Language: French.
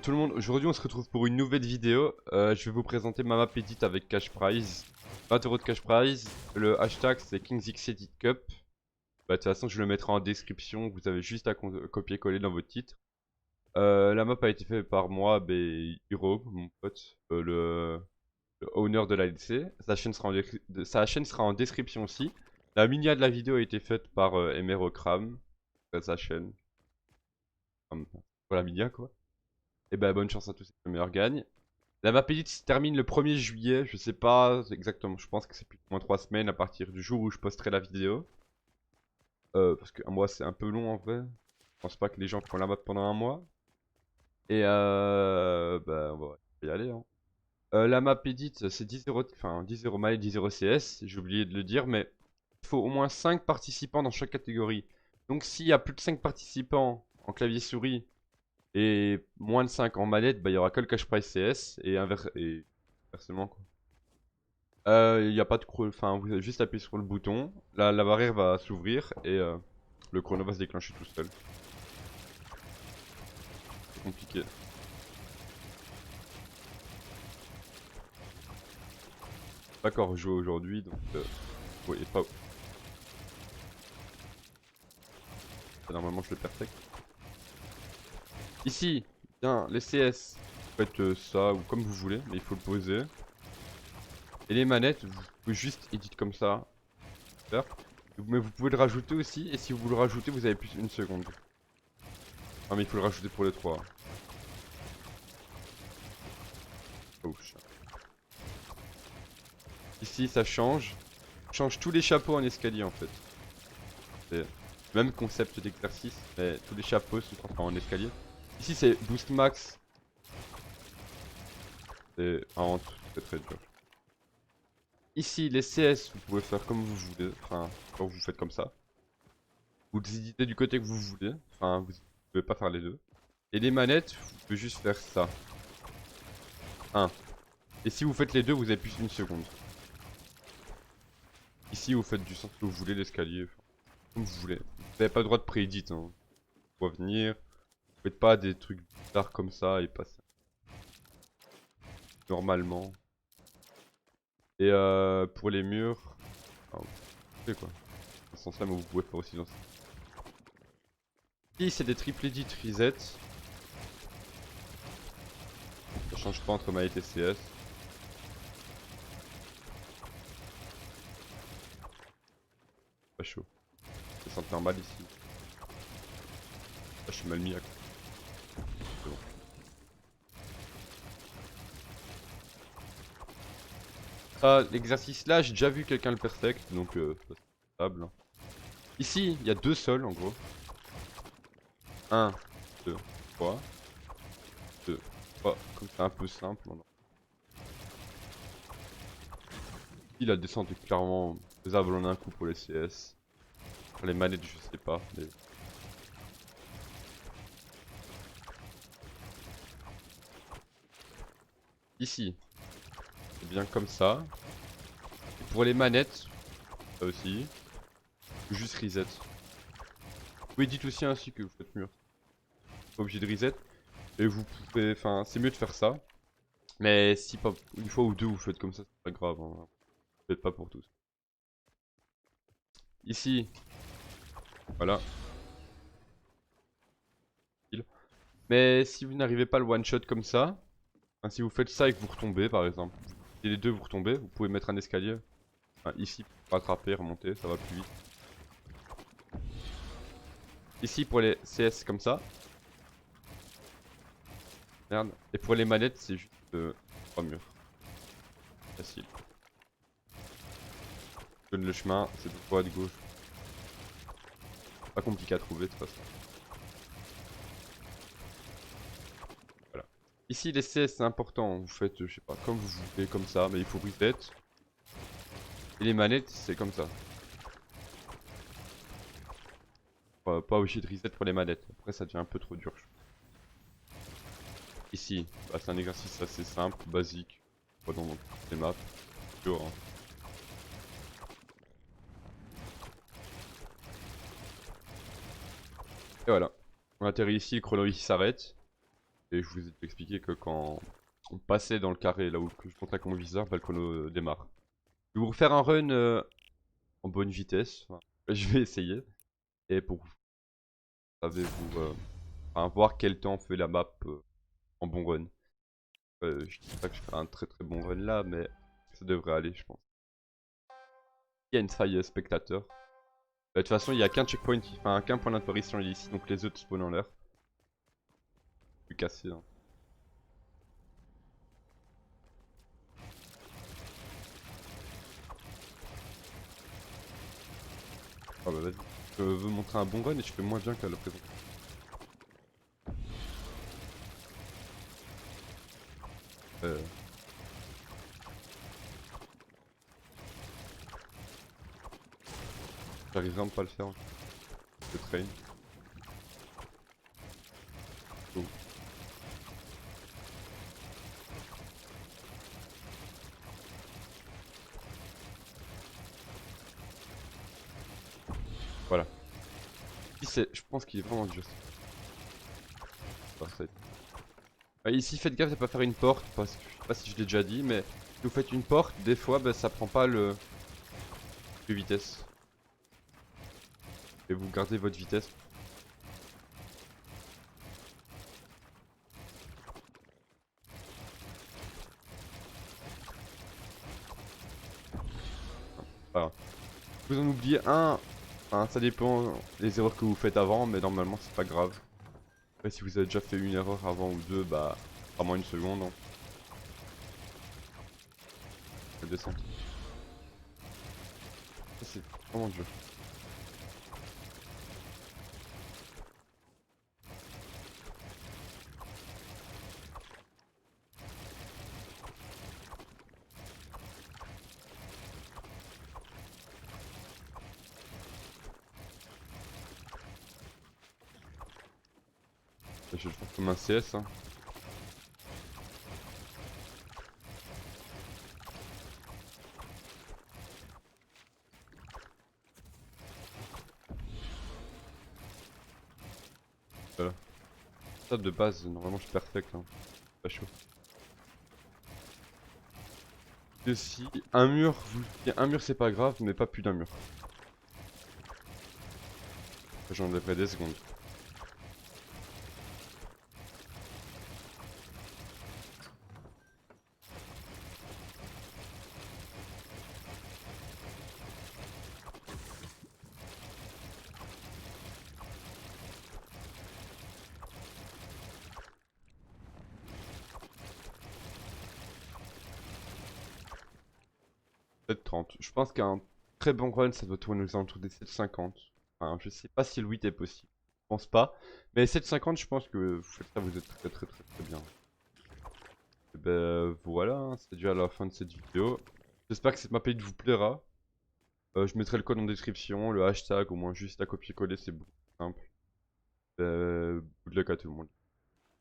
Tout le monde, aujourd'hui on se retrouve pour une nouvelle vidéo. Je vais vous présenter ma map edit avec cash prize. 20 € de cash prize. Le hashtag c'est KingsXEditCup. De toute façon je le mettrai en description. Vous avez juste à copier-coller dans votre titre. La map a été faite par moi, Hiro, mon pote, le owner de la LC. Sa chaîne sera en description aussi. La miniature de la vidéo a été faite par Emerocram. Sa chaîne. Pour la miniature quoi. Et bah bonne chance à tous, c'est le meilleur gagne. La map edit se termine le 1er juillet, je sais pas exactement, je pense que c'est plus ou moins 3 semaines à partir du jour où je posterai la vidéo. Parce qu'un mois c'est un peu long en vrai. Je pense pas que les gens font la map pendant un mois. Et bah on va y aller hein. La map edit c'est 10 €, enfin 10 € mail, 10 € CS, j'ai oublié de le dire, mais il faut au moins 5 participants dans chaque catégorie. Donc s'il y a plus de 5 participants en clavier souris et moins de 5 en manette, bah il y aura que le cash prize CS et inversement quoi. Il n'y a pas de enfin vous avez juste appuyé sur le bouton, la barrière va s'ouvrir et le chrono va se déclencher tout seul. C'est compliqué. Pas encore joué aujourd'hui donc oui, pas. Normalement je le perfecte. Ici, bien les CS, vous faites ça ou comme vous voulez, mais il faut le poser. Et les manettes, vous pouvez juste edit comme ça. Faire. Mais vous pouvez le rajouter aussi, et si vous le rajoutez, vous avez plus une seconde. Ah mais il faut le rajouter pour les 3. Oh, ici ça change. Change tous les chapeaux en escalier en fait. C'est le même concept d'exercice, mais tous les chapeaux se transforment en escalier. Ici c'est boost max. C'est vraiment très très dur. Ici les CS, vous pouvez faire comme vous voulez, enfin quand vous faites comme ça. Vous le éditez du côté que vous voulez, enfin vous pouvez pas faire les deux. Et les manettes, vous pouvez juste faire ça. 1. Et si vous faites les deux, vous avez plus une seconde. Ici vous faites du sens que vous voulez, l'escalier, comme vous voulez. Vous n'avez pas le droit de pré-edit, hein. Faut venir. Faites pas des trucs bizarres comme ça et passer normalement. Et pour les murs, enfin, vous savez quoi. Dans ce sens-là, mais vous pouvez faire aussi dans ce sens. Ici c'est des triple edit reset. Ça change pas entre manette et CS. Pas chaud. Ça sent normal ici. Ah, je suis mal mis à côté. C'est bon. Ah, l'exercice là, j'ai déjà vu quelqu'un le perfect, donc c'est stable. Hein. Ici, il y a 2 sols en gros. 1, 2, 3. 2, 3. Comme c'est un peu simple. Il a descente est clairement faisable en un coup pour les CS. Pour les manettes, je sais pas. Mais... Ici, c'est bien comme ça. Et pour les manettes, ça aussi. Juste reset. Vous pouvez dites aussi ainsi que vous faites mur. Pas obligé de reset. Et vous pouvez. Enfin, c'est mieux de faire ça. Mais si pas une fois ou deux vous faites comme ça, c'est pas grave. Hein. Vous faites pas pour tous. Ici, voilà. Mais si vous n'arrivez pas le one shot comme ça, hein, si vous faites ça et que vous retombez par exemple, et les deux vous retombez, vous pouvez mettre un escalier. Enfin, ici pour rattraper, remonter, ça va plus vite. Ici pour les CS comme ça. Merde. Et pour les manettes c'est juste 3 murs. Facile. Je donne le chemin, c'est de droite, de gauche. Pas compliqué à trouver de toute façon. Voilà. Ici les CS c'est important, vous faites je sais pas, comme vous voulez, comme ça, mais il faut reset. Et les manettes c'est comme ça. Pas obligé de reset pour les manettes, après ça devient un peu trop dur. Ici, bah, c'est un exercice assez simple, basique, pas dans les maps. Dur, hein. Et voilà, on atterrit ici, le chrono ici s'arrête. Et je vous ai déjà expliqué que quand on passait dans le carré, là où je monte avec mon viseur, bah, le chrono démarre. Je vais vous refaire un run en bonne vitesse. Enfin, je vais essayer. Et pour vous savez, enfin, voir quel temps fait la map en bon run. Je dis pas que je fais un très très bon run là, mais ça devrait aller, je pense. Il y a une faille spectateur. De toute façon, il n'y a qu'un checkpoint, enfin qu'un point d'apparition ici, donc les autres spawnent en l'air. Plus cassé. Hein. Ah bah vas-y. Je veux montrer un bon run et je fais moins bien qu'à la présent. Euh... J'arrive vraiment pas à le faire. Je train. Oh. Voilà. Je pense qu'il est vraiment dur. Ici, faites gaffe de pas faire une porte, parce que je sais pas si je l'ai déjà dit, mais si vous faites une porte, des fois, bah, ça prend pas le vitesse. Et vous gardez votre vitesse. Voilà. Vous en oubliez un, enfin, ça dépend des erreurs que vous faites avant, mais normalement c'est pas grave. Après, si vous avez déjà fait une erreur avant ou deux, bah, vraiment une seconde. Hein. La descente. Ça, c'est vraiment dur. Je le fais comme un CS. Hein. Voilà. Ça de base, normalement je suis perfect. Hein. Pas chaud. Et si un mur, un mur c'est pas grave, mais pas plus d'un mur. J'enlèverai des secondes. Peut-être 30. Je pense qu'un très bon run, ça doit tourner aux alentours des 7,50. Enfin, je sais pas si le 8 est possible. Je pense pas. Mais 7,50, je pense que vous faites ça, vous êtes très très très très bien. Et ben voilà, hein, c'est déjà la fin de cette vidéo. J'espère que cette map vous plaira. Je mettrai le code en description, le hashtag, au moins juste à copier-coller, c'est beaucoup plus simple. Good luck à tout le monde.